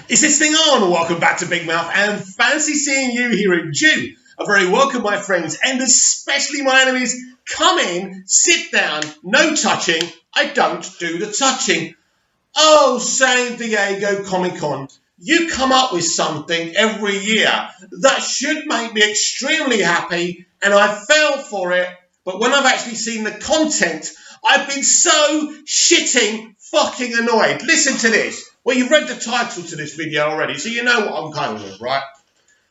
Is this thing on? Welcome back to Big Mouth, and fancy seeing you here at Jew. A very welcome, my friends, and especially my enemies. Come in, sit down, no touching. I don't do the touching. Oh, San Diego Comic-Con, you come up with something every year that should make me extremely happy, and I fell for it. But when I've actually seen the content, I've been so shitting fucking annoyed. Listen to this. Well, you've read the title to this video already, so you know what I'm going with, right?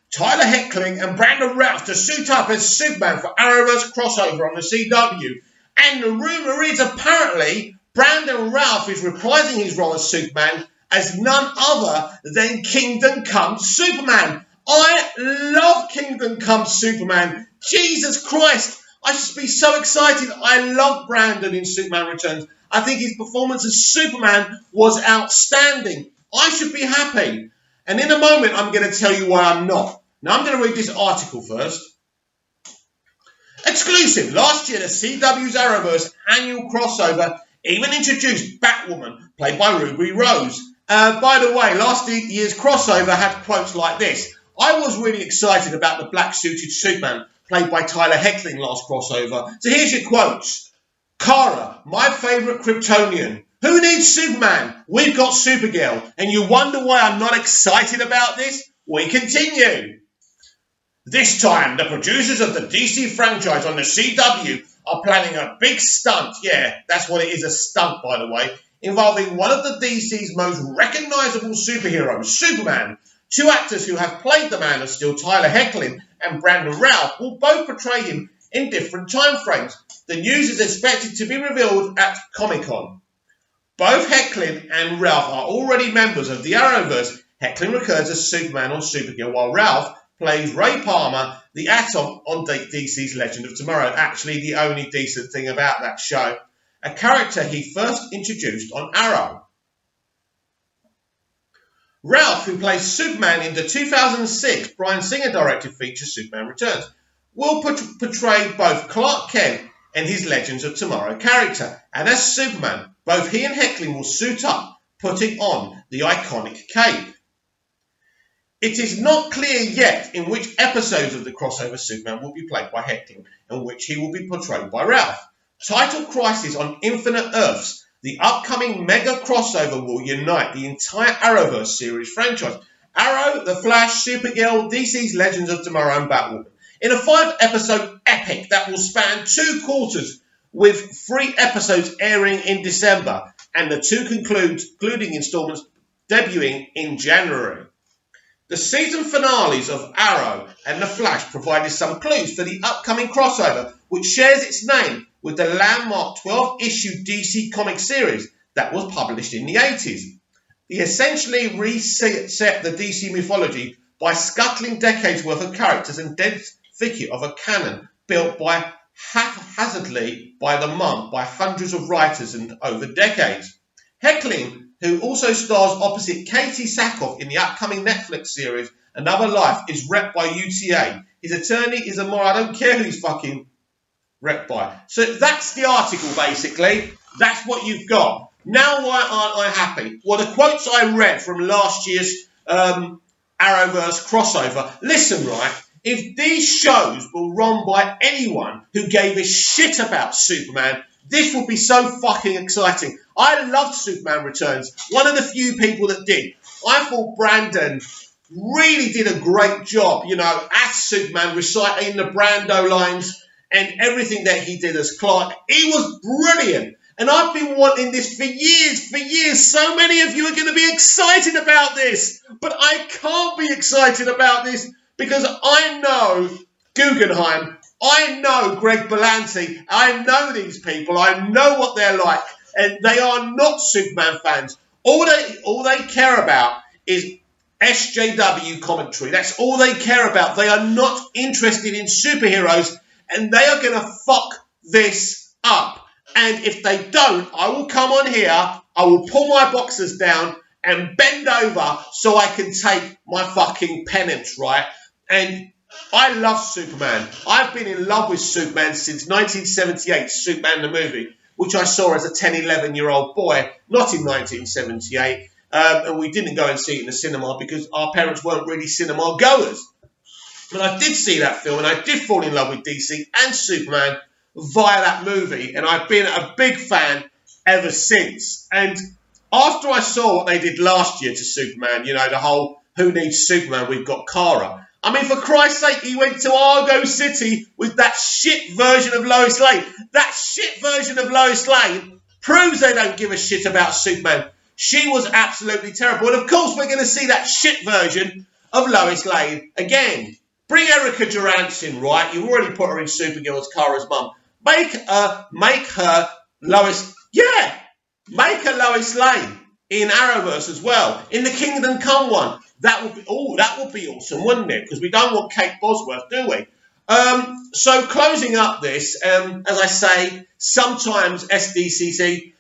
Tyler Heckling and Brandon Routh to suit up as Superman for Arrowverse crossover on the CW. And the rumour is apparently Brandon Routh is reprising his role as Superman as none other than Kingdom Come Superman. I love Kingdom Come Superman. Jesus Christ, I should be so excited. I love Brandon in Superman Returns. I think his performance as Superman was outstanding. I should be happy. And in a moment, I'm going to tell you why I'm not. Now, I'm going to read this article first. Exclusive. Last year, the CW's Arrowverse annual crossover even introduced Batwoman, played by Ruby Rose. By the way, last year's crossover had quotes like this. I was really excited about the black-suited Superman, played by Tyler Heckling last crossover. So here's your quotes. Kara, my favourite Kryptonian. Who needs Superman? We've got Supergirl. And you wonder why I'm not excited about this? We continue. This time, the producers of the DC franchise on the CW are planning a big stunt. Yeah, that's what it is, a stunt, by the way, involving one of the DC's most recognisable superheroes, Superman. Two actors who have played the Man of Steel, Tyler Heckling and Brandon Routh, will both portray him in different time frames. The news is expected to be revealed at Comic-Con. Both Heckling and Routh are already members of the Arrowverse. Heckling recurs as Superman or Supergirl, while Routh plays Ray Palmer, the Atom on DC's Legend of Tomorrow. Actually, the only decent thing about that show. A character he first introduced on Arrow. Routh, who plays Superman in the 2006 Bryan Singer-directed feature Superman Returns, will portray both Clark Kent and his Legends of Tomorrow character. And as Superman, both he and Heckling will suit up, putting on the iconic cape. It is not clear yet in which episodes of the crossover Superman will be played by Heckling and which he will be portrayed by Routh. Titled Crisis on Infinite Earths, the upcoming mega crossover will unite the entire Arrowverse series franchise. Arrow, The Flash, Supergirl, DC's Legends of Tomorrow and Batwoman. In a 5-episode epic that will span 2 quarters, with 3 episodes airing in December and the 2 concluding installments debuting in January. The season finales of Arrow and The Flash provided some clues for the upcoming crossover, which shares its name with the landmark 12-issue DC comic series that was published in the 80s. He essentially reset the DC mythology by scuttling decades worth of characters and dense thicket of a canon built by haphazardly by the month by hundreds of writers and over decades. Heckling, who also stars opposite Katie Sackhoff in the upcoming Netflix series Another Life, is repped by UTA. His attorney is a more, I don't care who he's fucking repped by. So that's the article, basically. That's what you've got. Now why aren't I happy? Well, the quotes I read from last year's Arrowverse crossover. Listen, right? If these shows were run by anyone who gave a shit about Superman, this would be so fucking exciting. I loved Superman Returns. One of the few people that did. I thought Brandon really did a great job, you know, as Superman, reciting the Brando lines and everything that he did as Clark. He was brilliant. And I've been wanting this for years. So many of you are going to be excited about this. But I can't be excited about this because I know Guggenheim. I know Greg Berlanti. I know these people. I know what they're like. And they are not Superman fans. All they care about is SJW commentary. That's all they care about. They are not interested in superheroes. And they are going to fuck this up. And if they don't, I will come on here, I will pull my boxers down and bend over so I can take my fucking penance, right? And I love Superman. I've been in love with Superman since 1978, Superman the movie, which I saw as a 10, 11-year-old boy, not in 1978. and we didn't go and see it in the cinema because our parents weren't really cinema goers. But I did see that film, and I did fall in love with DC and Superman via that movie, and I've been a big fan ever since. And after I saw what they did last year to Superman, you know, the whole "Who Needs Superman? We've got Kara." I mean, for Christ's sake, he went to Argo City with that shit version of Lois Lane. That shit version of Lois Lane proves they don't give a shit about Superman. She was absolutely terrible. And of course, we're going to see that shit version of Lois Lane again. Bring Erica Durance in, right? You've already put her in Supergirl as Kara's mum. Make her Lois. Yeah, make her Lois Lane in Arrowverse as well. In the Kingdom Come one, that would be awesome, wouldn't it? Because we don't want Kate Bosworth, do we? So closing up this, as I say, sometimes SDCC,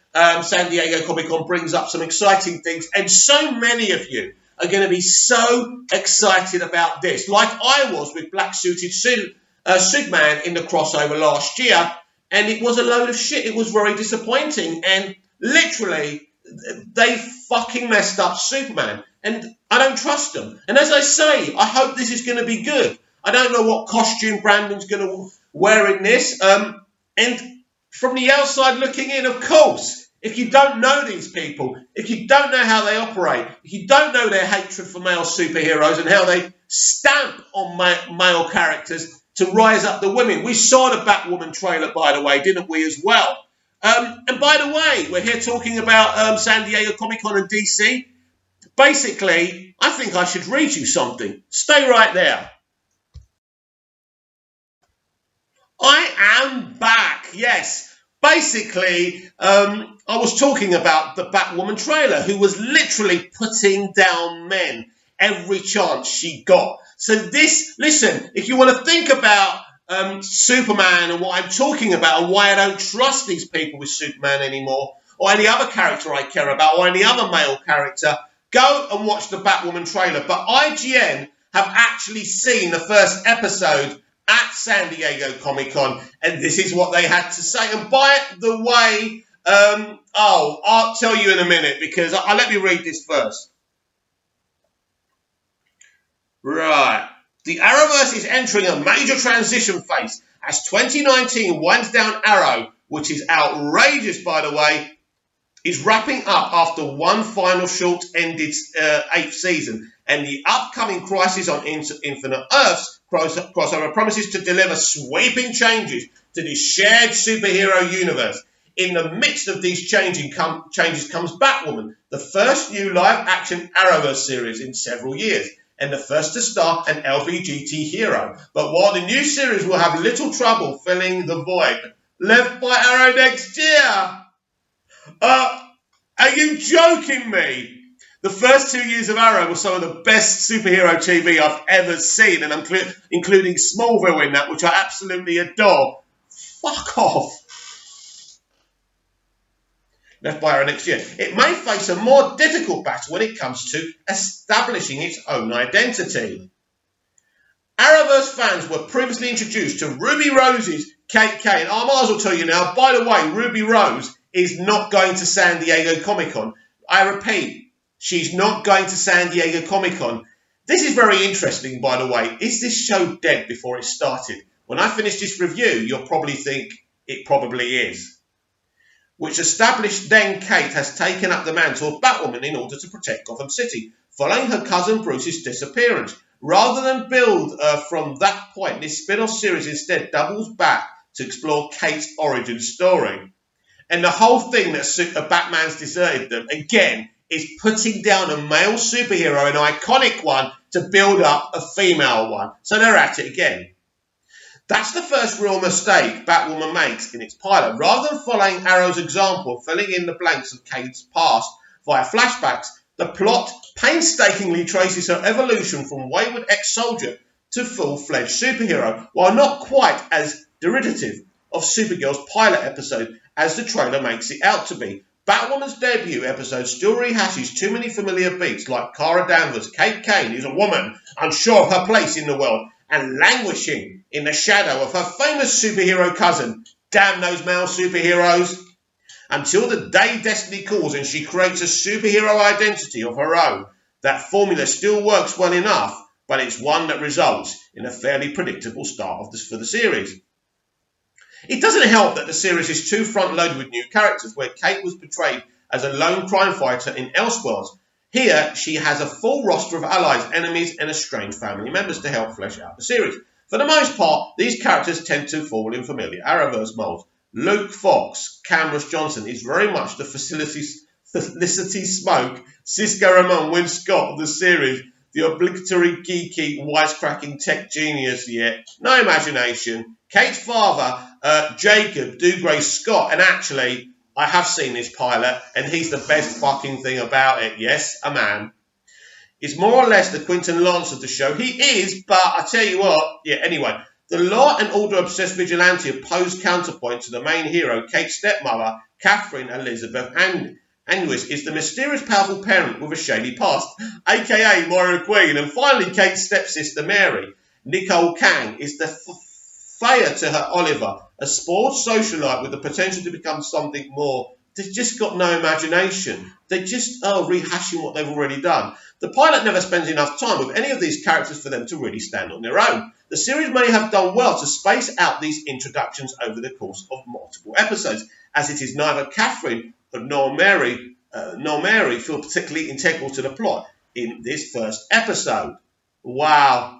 San Diego Comic Con, brings up some exciting things, and so many of you are going to be so excited about this, like I was with Black Suited Superman in the crossover last year, and it was a load of shit. It was very disappointing, and literally, they fucking messed up Superman, and I don't trust them. And as I say, I hope this is going to be good. I don't know what costume Brandon's going to wear in this, and from the outside looking in, of course, if you don't know these people, if you don't know how they operate, if you don't know their hatred for male superheroes and how they stamp on male characters to rise up the women. We saw the Batwoman trailer, by the way, didn't we, as well? And by the way, we're here talking about San Diego Comic-Con and DC. Basically, I think I should read you something. Stay right there. I am back, yes. Basically, I was talking about the Batwoman trailer, who was literally putting down men every chance she got. So this, listen, if you want to think about Superman and what I'm talking about and why I don't trust these people with Superman anymore, or any other character I care about, or any other male character, go and watch the Batwoman trailer. But IGN have actually seen the first episode at San Diego Comic-Con, and this is what they had to say. And by the way, I'll tell you in a minute, because let me read this first. Right. The Arrowverse is entering a major transition phase as 2019 winds down Arrow, which is outrageous, by the way, is wrapping up after one final short-ended 8th season, and the upcoming Crisis on Infinite Earths crossover promises to deliver sweeping changes to the shared superhero universe. In the midst of these changes comes Batwoman, the first new live-action Arrowverse series in several years, and the first to star an LGBT hero. But while the new series will have little trouble filling the void left by Arrow next year, are you joking me? The first 2 years of Arrow were some of the best superhero TV I've ever seen, and I'm including Smallville in that, which I absolutely adore. Fuck off. Left by Arrow next year. It may face a more difficult battle when it comes to establishing its own identity. Arrowverse fans were previously introduced to Ruby Rose's Kate Kane. I might as well tell you now, by the way, Ruby Rose is not going to San Diego Comic-Con. I repeat, she's not going to San Diego Comic-Con. This is very interesting, by the way. Is this show dead before it started? When I finish this review, you'll probably think it probably is. Which established then Kate has taken up the mantle of Batwoman in order to protect Gotham City, following her cousin Bruce's disappearance. Rather than build from that point, this spin-off series instead doubles back to explore Kate's origin story. And the whole thing that Batman's deserted them, again, is putting down a male superhero, an iconic one, to build up a female one. So they're at it again. That's the first real mistake Batwoman makes in its pilot. Rather than following Arrow's example of filling in the blanks of Kate's past via flashbacks, the plot painstakingly traces her evolution from wayward ex-soldier to full-fledged superhero, while not quite as derivative of Supergirl's pilot episode as the trailer makes it out to be. Batwoman's debut episode still rehashes too many familiar beats, like Kara Danvers, Kate Kane is a woman unsure of her place in the world and languishing in the shadow of her famous superhero cousin. Damn those male superheroes. until the day destiny calls and she creates a superhero identity of her own. That formula still works well enough, but it's one that results in a fairly predictable start for the series. It doesn't help that the series is too front-loaded with new characters, where Kate was portrayed as a lone crime fighter in Elseworlds. Here, she has a full roster of allies, enemies, and estranged family members to help flesh out the series. For the most part, these characters tend to fall in familiar Arrowverse molds. Luke Fox, Cameron Johnson, is very much the Felicity Smoke, Cisco Ramon, Win Scott of the series, the obligatory, geeky, wisecracking tech genius, yet no imagination. Kate's father, Jacob Dougray Scott, and actually, I have seen this pilot, and he's the best fucking thing about it. Yes, a man. Is more or less the Quentin Lance of the show. He is, but I tell you what, anyway, the law and order obsessed vigilante opposed counterpoint to the main hero, Kate's stepmother, Catherine Elizabeth Anguis, is the mysterious powerful parent with a shady past, aka Moira Queen, and finally Kate's stepsister Mary, Nicole Kang, is the Fire to her Oliver, a spoiled socialite with the potential to become something more. They've just got no imagination. They're just rehashing what they've already done. The pilot never spends enough time with any of these characters for them to really stand on their own. The series may have done well to space out these introductions over the course of multiple episodes, as it is neither Catherine nor Mary feel particularly integral to the plot in this first episode. Wow.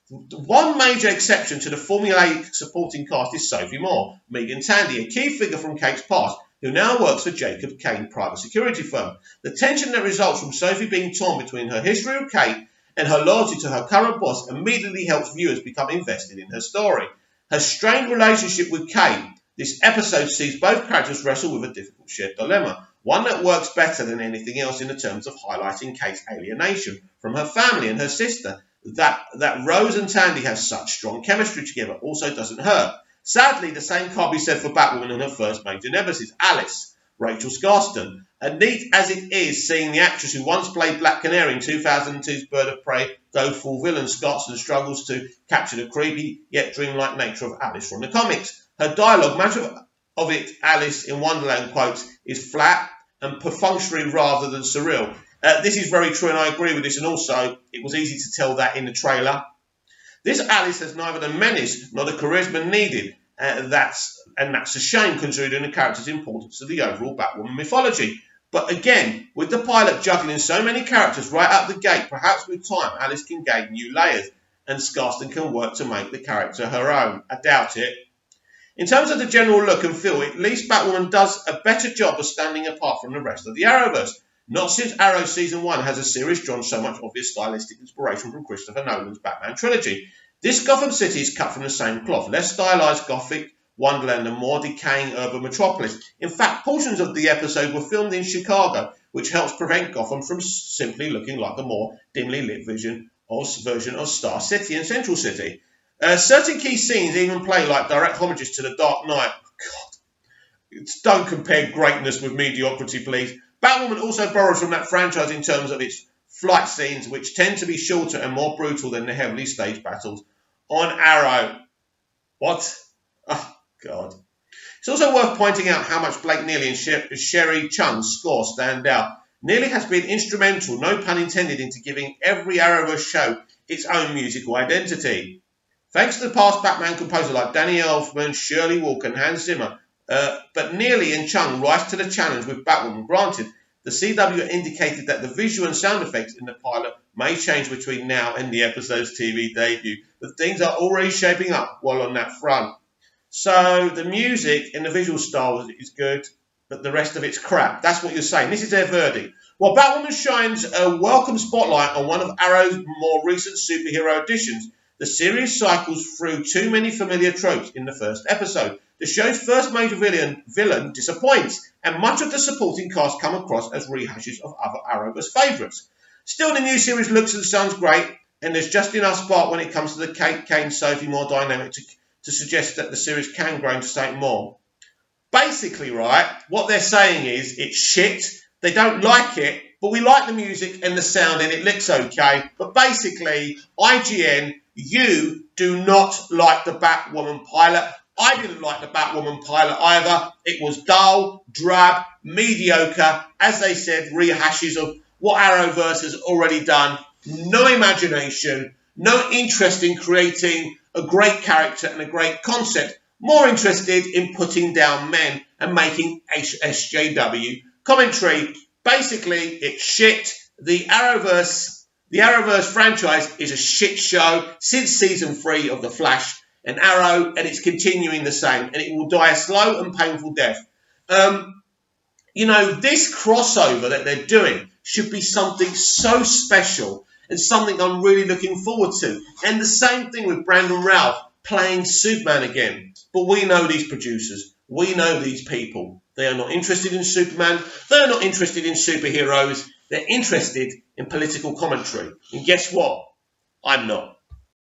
One major exception to the formulaic supporting cast is Sophie Moore, Megan Tandy, a key figure from Kate's past, who now works for Jacob Kane private security firm. The tension that results from Sophie being torn between her history with Kate and her loyalty to her current boss immediately helps viewers become invested in her story. Her strained relationship with Kate, this episode sees both characters wrestle with a difficult shared dilemma, one that works better than anything else in the terms of highlighting Kate's alienation from her family and her sister. That Rose and Tandy have such strong chemistry together also doesn't hurt. Sadly, the same can't be said for Batwoman and her first major nemesis, Alice, Rachel Scarston. And neat as it is seeing the actress who once played Black Canary in 2002's Bird of Prey go full villain, Scarston struggles to capture the creepy yet dreamlike nature of Alice from the comics. Her dialogue, much of it Alice in Wonderland quotes, is flat and perfunctory rather than surreal. This is very true, and I agree with this, and also it was easy to tell that in the trailer. This Alice has neither the menace nor the charisma needed, and that's a shame considering the character's importance to the overall Batwoman mythology. But again, with the pilot juggling so many characters right out the gate, perhaps with time Alice can gain new layers, and Scarston can work to make the character her own. I doubt it. In terms of the general look and feel, at least Batwoman does a better job of standing apart from the rest of the Arrowverse. Not since Arrow Season 1 has a series drawn so much obvious stylistic inspiration from Christopher Nolan's Batman trilogy. This Gotham City is cut from the same cloth, less stylised Gothic wonderland and more decaying urban metropolis. In fact, portions of the episode were filmed in Chicago, which helps prevent Gotham from simply looking like a more dimly lit version of Star City and Central City. Certain key scenes even play like direct homages to The Dark Knight. God, don't compare greatness with mediocrity, please. Batwoman also borrows from that franchise in terms of its flight scenes, which tend to be shorter and more brutal than the heavily staged battles on Arrow. What? Oh, God. It's also worth pointing out how much Blake Neely and Sherry Chung's score stand out. Neely has been instrumental, no pun intended, into giving every Arrowverse show its own musical identity. Thanks to the past Batman composers like Danny Elfman, Shirley Walker and Hans Zimmer, but Neely and Chung rise to the challenge with Batwoman. Granted, the CW indicated that the visual and sound effects in the pilot may change between now and the episode's TV debut, but things are already shaping up well on that front. So the music and the visual style is good, but the rest of it's crap. That's what you're saying. This is their verdict. While Batwoman shines a welcome spotlight on one of Arrow's more recent superhero editions, the series cycles through too many familiar tropes in the first episode. The show's first major villain disappoints, and much of the supporting cast come across as rehashes of other Arrowverse favourites. Still, the new series looks and sounds great, and there's just enough spark when it comes to the Kate Kane-Sophie Moore dynamic to suggest that the series can grow into something more. Basically, right, what they're saying is it's shit, they don't like it, but we like the music and the sound and it looks okay. But basically, IGN, you do not like the Batwoman pilot. I didn't like the Batwoman pilot either. It was dull, drab, mediocre, as they said, rehashes of what Arrowverse has already done. No imagination, no interest in creating a great character and a great concept. More interested in putting down men and making SJW commentary. Basically, it's shit. The Arrowverse franchise is a shit show since season 3 of The Flash and Arrow, and it's continuing the same, and it will die a slow and painful death. This crossover that they're doing should be something so special and something I'm really looking forward to. And the same thing with Brandon Routh playing Superman again. But we know these producers. We know these people. They are not interested in Superman. They are not interested in superheroes. They're interested in political commentary. And guess what? I'm not.